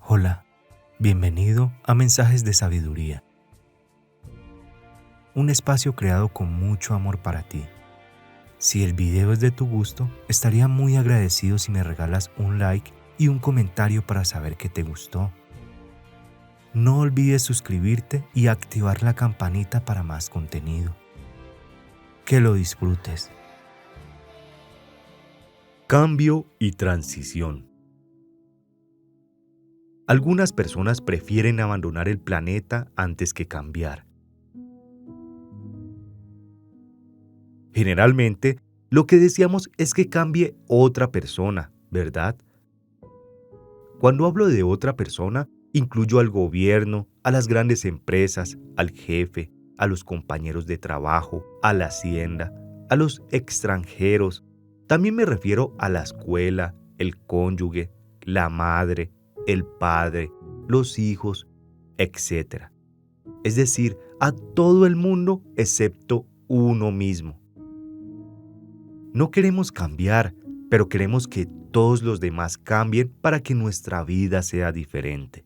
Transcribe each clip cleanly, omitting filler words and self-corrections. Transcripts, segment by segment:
Hola, bienvenido a Mensajes de Sabiduría, un espacio creado con mucho amor para ti. Si el video es de tu gusto, estaría muy agradecido si me regalas un like y un comentario para saber que te gustó. No olvides suscribirte y activar la campanita para más contenido. Que lo disfrutes. Cambio y transición. Algunas personas prefieren abandonar el planeta antes que cambiar. Generalmente, lo que deseamos es que cambie otra persona, ¿verdad? Cuando hablo de otra persona, incluyo al gobierno, a las grandes empresas, al jefe, a los compañeros de trabajo, a la hacienda, a los extranjeros. También me refiero a la escuela, el cónyuge, la madre, el padre, los hijos, etc. Es decir, a todo el mundo excepto uno mismo. No queremos cambiar, pero queremos que todos los demás cambien para que nuestra vida sea diferente.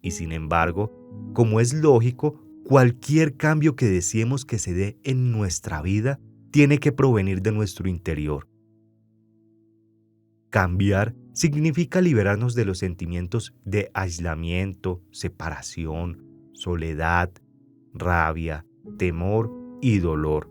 Y sin embargo, como es lógico, cualquier cambio que deseemos que se dé en nuestra vida tiene que provenir de nuestro interior. Cambiar significa liberarnos de los sentimientos de aislamiento, separación, soledad, rabia, temor y dolor.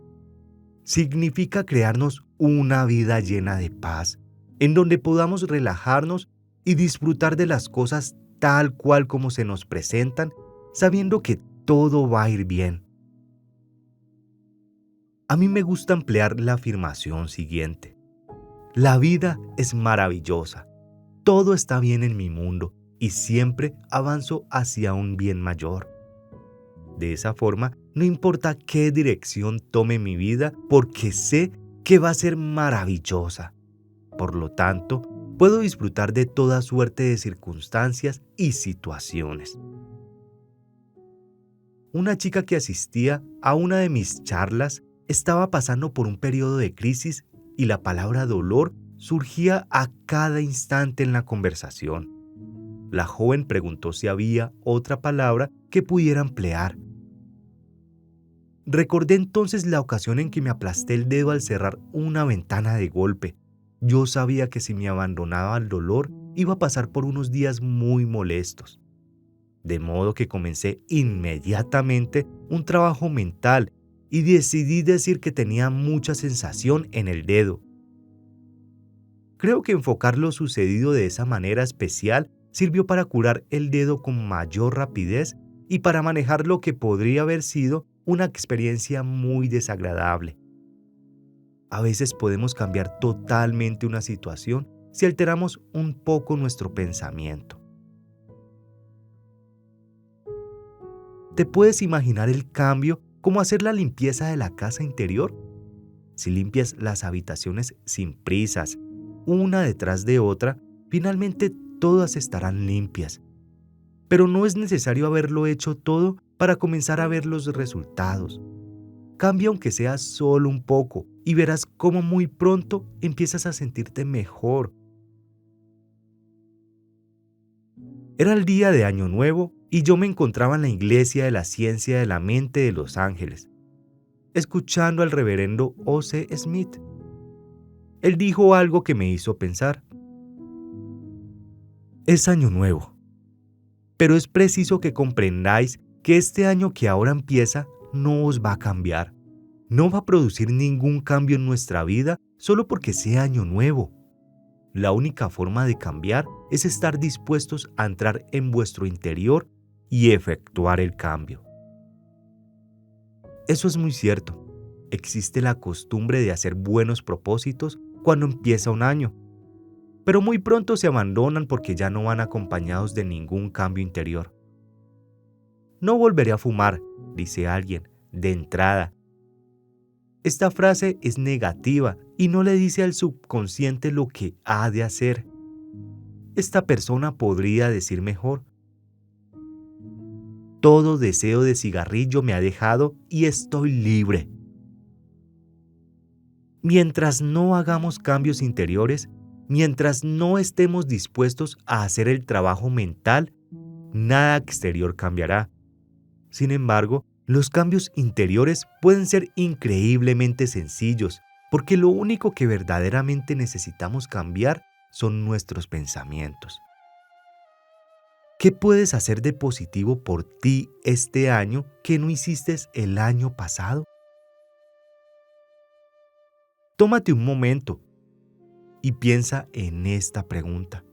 Significa crearnos una vida llena de paz, en donde podamos relajarnos y disfrutar de las cosas tal cual como se nos presentan, sabiendo que todo va a ir bien. A mí me gusta emplear la afirmación siguiente: la vida es maravillosa, todo está bien en mi mundo y siempre avanzo hacia un bien mayor. De esa forma, no importa qué dirección tome mi vida, porque sé que va a ser maravillosa. Por lo tanto, puedo disfrutar de toda suerte de circunstancias y situaciones. Una chica que asistía a una de mis charlas estaba pasando por un periodo de crisis y la palabra dolor surgía a cada instante en la conversación. La joven preguntó si había otra palabra que pudiera emplear. Recordé entonces la ocasión en que me aplasté el dedo al cerrar una ventana de golpe. Yo sabía que si me abandonaba al dolor, iba a pasar por unos días muy molestos. De modo que comencé inmediatamente un trabajo mental y decidí decir que tenía mucha sensación en el dedo. Creo que enfocar lo sucedido de esa manera especial sirvió para curar el dedo con mayor rapidez y para manejar lo que podría haber sido una experiencia muy desagradable. A veces podemos cambiar totalmente una situación si alteramos un poco nuestro pensamiento. ¿Te puedes imaginar el cambio como hacer la limpieza de la casa interior? Si limpias las habitaciones sin prisas, una detrás de otra, finalmente todas estarán limpias. Pero no es necesario haberlo hecho todo para comenzar a ver los resultados. Cambia aunque sea solo un poco y verás cómo muy pronto empiezas a sentirte mejor. Era el día de Año Nuevo y yo me encontraba en la Iglesia de la Ciencia de la Mente de Los Ángeles, escuchando al reverendo O.C. Smith. Él dijo algo que me hizo pensar. Es Año Nuevo, pero es preciso que comprendáis que este año que ahora empieza no os va a cambiar. No va a producir ningún cambio en nuestra vida solo porque sea Año Nuevo. La única forma de cambiar es estar dispuestos a entrar en vuestro interior y efectuar el cambio. Eso es muy cierto. Existe la costumbre de hacer buenos propósitos cuando empieza un año, pero muy pronto se abandonan porque ya no van acompañados de ningún cambio interior. No volveré a fumar, dice alguien, de entrada. Esta frase es negativa y no le dice al subconsciente lo que ha de hacer. Esta persona podría decir mejor: todo deseo de cigarrillo me ha dejado y estoy libre. Mientras no hagamos cambios interiores, mientras no estemos dispuestos a hacer el trabajo mental, nada exterior cambiará. Sin embargo, los cambios interiores pueden ser increíblemente sencillos, porque lo único que verdaderamente necesitamos cambiar son nuestros pensamientos. ¿Qué puedes hacer de positivo por ti este año que no hiciste el año pasado? Tómate un momento y piensa en esta pregunta.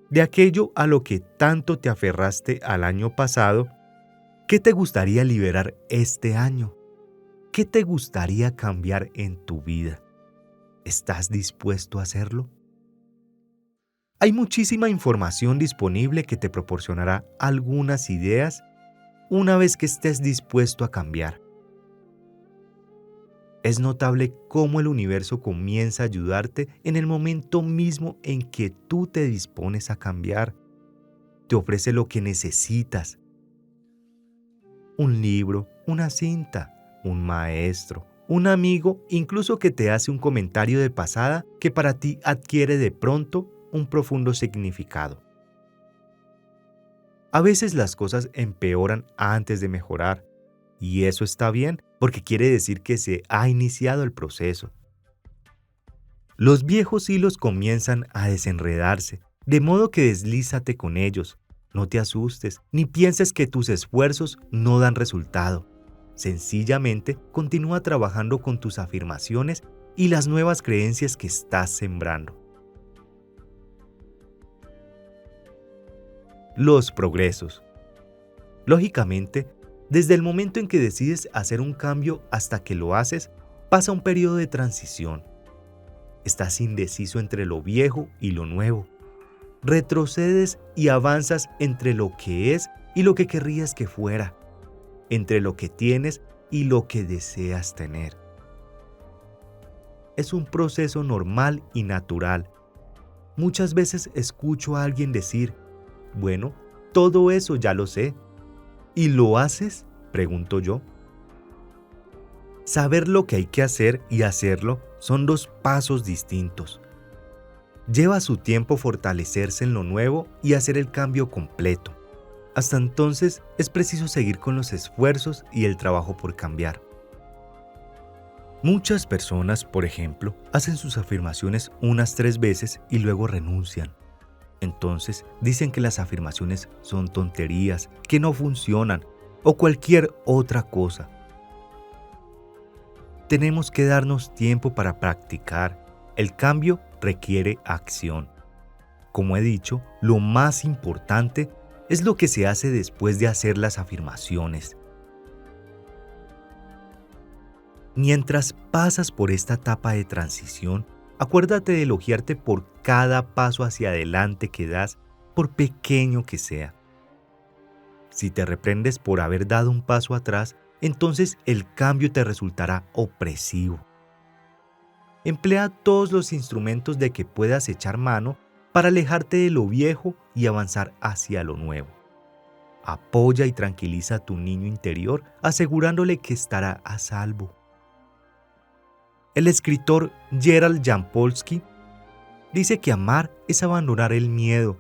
De aquello a lo que tanto te aferraste al año pasado, ¿qué te gustaría liberar este año? ¿Qué te gustaría cambiar en tu vida? ¿Estás dispuesto a hacerlo? Hay muchísima información disponible que te proporcionará algunas ideas una vez que estés dispuesto a cambiar. Es notable cómo el universo comienza a ayudarte en el momento mismo en que tú te dispones a cambiar. Te ofrece lo que necesitas. Un libro, una cinta, un maestro, un amigo, incluso que te hace un comentario de pasada que para ti adquiere de pronto un profundo significado. A veces las cosas empeoran antes de mejorar, y eso está bien porque quiere decir que se ha iniciado el proceso. Los viejos hilos comienzan a desenredarse, de modo que deslízate con ellos. No te asustes, ni pienses que tus esfuerzos no dan resultado. Sencillamente, continúa trabajando con tus afirmaciones y las nuevas creencias que estás sembrando. Los progresos. Lógicamente, desde el momento en que decides hacer un cambio hasta que lo haces, pasa un periodo de transición. Estás indeciso entre lo viejo y lo nuevo. Retrocedes y avanzas entre lo que es y lo que querrías que fuera, entre lo que tienes y lo que deseas tener. Es un proceso normal y natural. Muchas veces escucho a alguien decir, bueno, todo eso ya lo sé. ¿Y lo haces?, pregunto yo. Saber lo que hay que hacer y hacerlo son dos pasos distintos. Lleva su tiempo fortalecerse en lo nuevo y hacer el cambio completo. Hasta entonces es preciso seguir con los esfuerzos y el trabajo por cambiar. Muchas personas, por ejemplo, hacen sus afirmaciones unas 3 veces y luego renuncian. Entonces dicen que las afirmaciones son tonterías, que no funcionan o cualquier otra cosa. Tenemos que darnos tiempo para practicar. El cambio requiere acción. Como he dicho, lo más importante es lo que se hace después de hacer las afirmaciones. Mientras pasas por esta etapa de transición, acuérdate de elogiarte por cada paso hacia adelante que das, por pequeño que sea. Si te reprendes por haber dado un paso atrás, entonces el cambio te resultará opresivo. Emplea todos los instrumentos de que puedas echar mano para alejarte de lo viejo y avanzar hacia lo nuevo. Apoya y tranquiliza a tu niño interior, asegurándole que estará a salvo. El escritor Gerald Jampolsky dice que amar es abandonar el miedo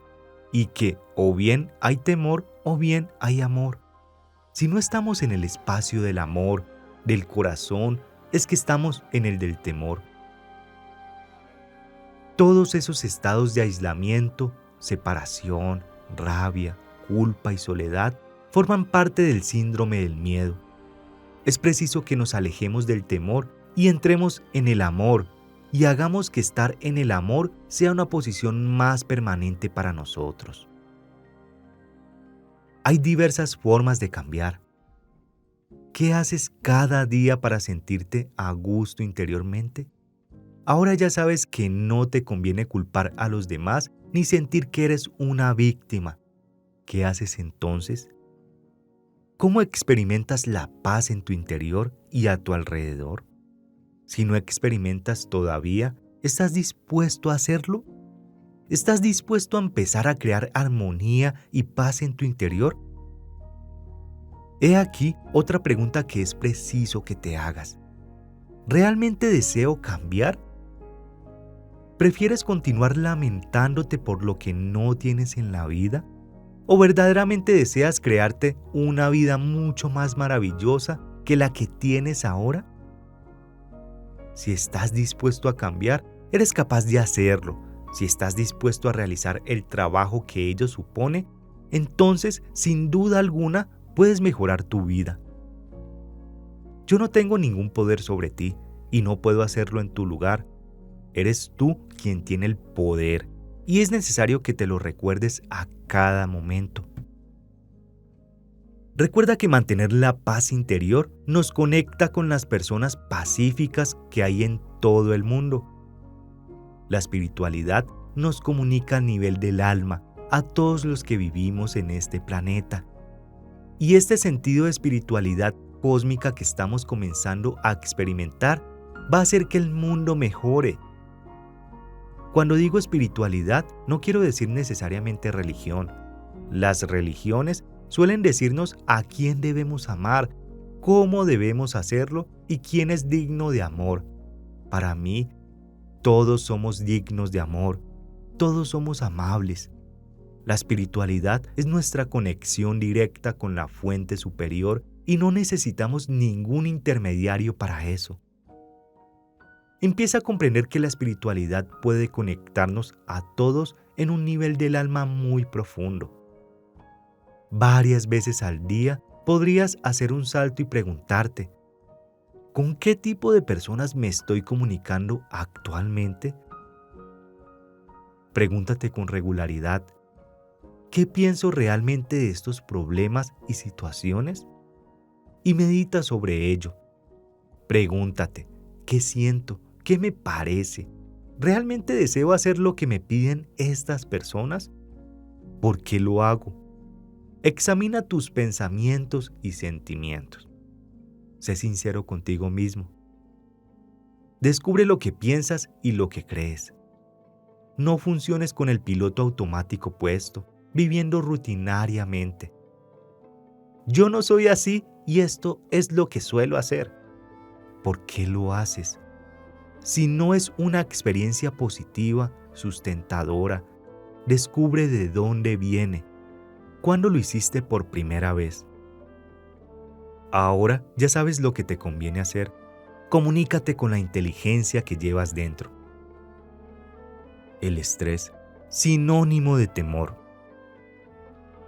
y que o bien hay temor o bien hay amor. Si no estamos en el espacio del amor, del corazón, es que estamos en el del temor. Todos esos estados de aislamiento, separación, rabia, culpa y soledad forman parte del síndrome del miedo. Es preciso que nos alejemos del temor y entremos en el amor y hagamos que estar en el amor sea una posición más permanente para nosotros. Hay diversas formas de cambiar. ¿Qué haces cada día para sentirte a gusto interiormente? Ahora ya sabes que no te conviene culpar a los demás ni sentir que eres una víctima. ¿Qué haces entonces? ¿Cómo experimentas la paz en tu interior y a tu alrededor? Si no experimentas todavía, ¿estás dispuesto a hacerlo? ¿Estás dispuesto a empezar a crear armonía y paz en tu interior? He aquí otra pregunta que es preciso que te hagas. ¿Realmente deseo cambiar? ¿Prefieres continuar lamentándote por lo que no tienes en la vida ¿O verdaderamente deseas crearte una vida mucho más maravillosa que la que tienes ahora? Si estás dispuesto a cambiar, eres capaz de hacerlo. Si estás dispuesto a realizar el trabajo que ello supone, entonces, sin duda alguna, puedes mejorar tu vida. Yo no tengo ningún poder sobre ti y no puedo hacerlo en tu lugar. Eres tú quien tiene el poder y es necesario que te lo recuerdes a cada momento. Recuerda que mantener la paz interior nos conecta con las personas pacíficas que hay en todo el mundo. La espiritualidad nos comunica a nivel del alma a todos los que vivimos en este planeta. Y este sentido de espiritualidad cósmica que estamos comenzando a experimentar va a hacer que el mundo mejore. Cuando digo espiritualidad, no quiero decir necesariamente religión. Las religiones suelen decirnos a quién debemos amar, cómo debemos hacerlo y quién es digno de amor. Para mí, todos somos dignos de amor, todos somos amables. La espiritualidad es nuestra conexión directa con la fuente superior y no necesitamos ningún intermediario para eso. Empieza a comprender que la espiritualidad puede conectarnos a todos en un nivel del alma muy profundo. Varias veces al día podrías hacer un salto y preguntarte, ¿con qué tipo de personas me estoy comunicando actualmente? Pregúntate con regularidad, ¿qué pienso realmente de estos problemas y situaciones? Y medita sobre ello. Pregúntate, ¿qué siento? ¿Qué me parece? ¿Realmente deseo hacer lo que me piden estas personas? ¿Por qué lo hago? Examina tus pensamientos y sentimientos. Sé sincero contigo mismo. Descubre lo que piensas y lo que crees. No funciones con el piloto automático puesto, viviendo rutinariamente. Yo no soy así y esto es lo que suelo hacer. ¿Por qué lo haces? Si no es una experiencia positiva, sustentadora, descubre de dónde viene. ¿Cuándo lo hiciste por primera vez? Ahora ya sabes lo que te conviene hacer. Comunícate con la inteligencia que llevas dentro. El estrés, sinónimo de temor.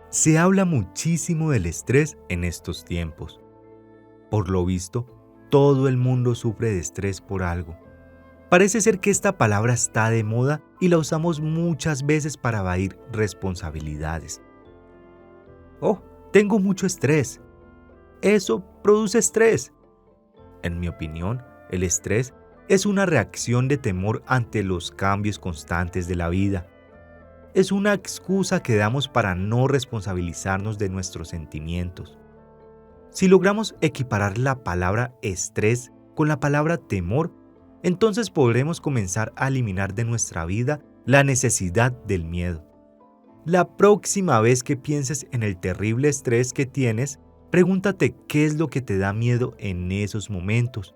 Se habla muchísimo del estrés en estos tiempos. Por lo visto, todo el mundo sufre de estrés por algo. Parece ser que esta palabra está de moda y la usamos muchas veces para evadir responsabilidades. Oh, tengo mucho estrés. Eso produce estrés. En mi opinión, el estrés es una reacción de temor ante los cambios constantes de la vida. Es una excusa que damos para no responsabilizarnos de nuestros sentimientos. Si logramos equiparar la palabra estrés con la palabra temor, entonces podremos comenzar a eliminar de nuestra vida la necesidad del miedo. La próxima vez que pienses en el terrible estrés que tienes, pregúntate qué es lo que te da miedo en esos momentos.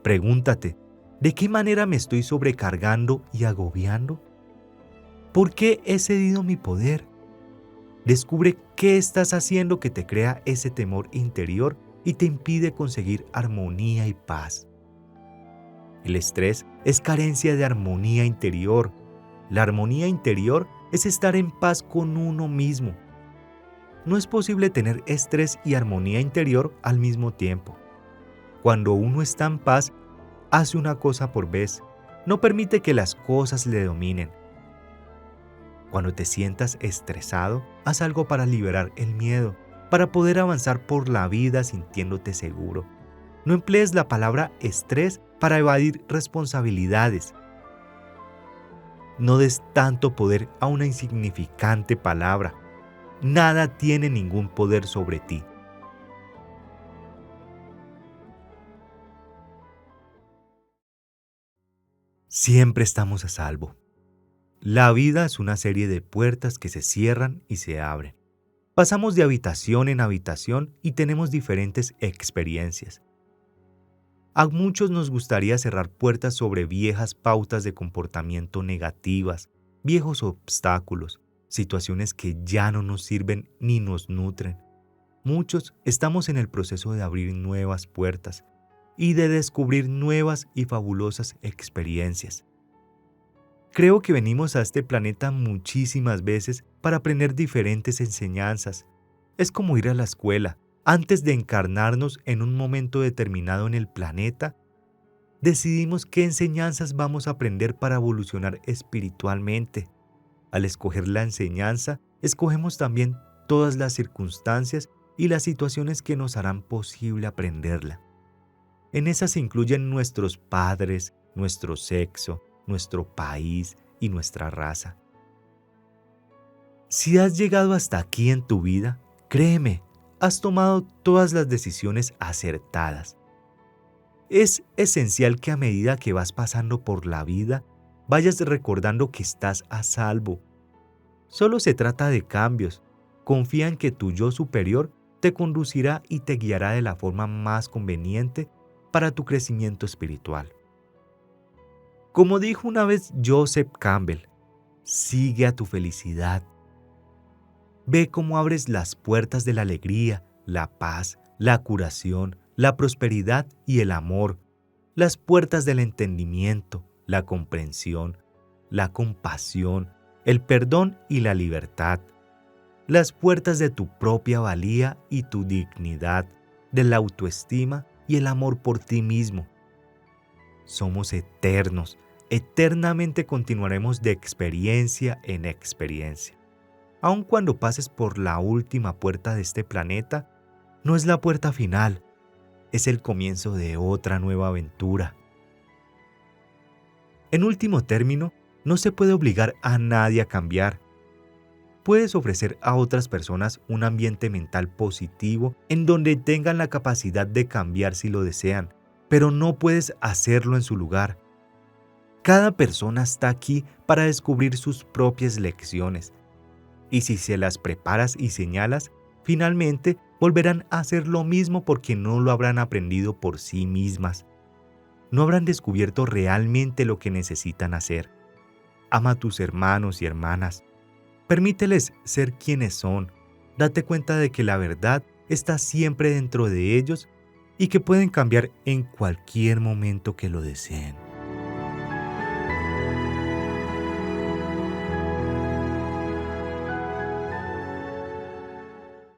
Pregúntate, ¿de qué manera me estoy sobrecargando y agobiando? ¿Por qué he cedido mi poder? Descubre qué estás haciendo que te crea ese temor interior y te impide conseguir armonía y paz. El estrés es carencia de armonía interior. La armonía interior es estar en paz con uno mismo. No es posible tener estrés y armonía interior al mismo tiempo. Cuando uno está en paz, hace una cosa por vez. No permite que las cosas le dominen. Cuando te sientas estresado, haz algo para liberar el miedo, para poder avanzar por la vida sintiéndote seguro. No emplees la palabra estrés para evadir responsabilidades. No des tanto poder a una insignificante palabra. Nada tiene ningún poder sobre ti. Siempre estamos a salvo. La vida es una serie de puertas que se cierran y se abren. Pasamos de habitación en habitación y tenemos diferentes experiencias. A muchos nos gustaría cerrar puertas sobre viejas pautas de comportamiento negativas, viejos obstáculos, situaciones que ya no nos sirven ni nos nutren. Muchos estamos en el proceso de abrir nuevas puertas y de descubrir nuevas y fabulosas experiencias. Creo que venimos a este planeta muchísimas veces para aprender diferentes enseñanzas. Es como ir a la escuela. Antes de encarnarnos en un momento determinado en el planeta, decidimos qué enseñanzas vamos a aprender para evolucionar espiritualmente. Al escoger la enseñanza, escogemos también todas las circunstancias y las situaciones que nos harán posible aprenderla. En esas se incluyen nuestros padres, nuestro sexo, nuestro país y nuestra raza. Si has llegado hasta aquí en tu vida, créeme, has tomado todas las decisiones acertadas. Es esencial que a medida que vas pasando por la vida, vayas recordando que estás a salvo. Solo se trata de cambios. Confía en que tu yo superior te conducirá y te guiará de la forma más conveniente para tu crecimiento espiritual. Como dijo una vez Joseph Campbell, sigue a tu felicidad. Ve cómo abres las puertas de la alegría, la paz, la curación, la prosperidad y el amor, las puertas del entendimiento, la comprensión, la compasión, el perdón y la libertad, las puertas de tu propia valía y tu dignidad, de la autoestima y el amor por ti mismo. Somos eternos, eternamente continuaremos de experiencia en experiencia. Aun cuando pases por la última puerta de este planeta, no es la puerta final, es el comienzo de otra nueva aventura. En último término, no se puede obligar a nadie a cambiar. Puedes ofrecer a otras personas un ambiente mental positivo en donde tengan la capacidad de cambiar si lo desean, pero no puedes hacerlo en su lugar. Cada persona está aquí para descubrir sus propias lecciones, y si se las preparas y señalas, finalmente volverán a hacer lo mismo porque no lo habrán aprendido por sí mismas. No habrán descubierto realmente lo que necesitan hacer. Ama a tus hermanos y hermanas. Permíteles ser quienes son. Date cuenta de que la verdad está siempre dentro de ellos y que pueden cambiar en cualquier momento que lo deseen.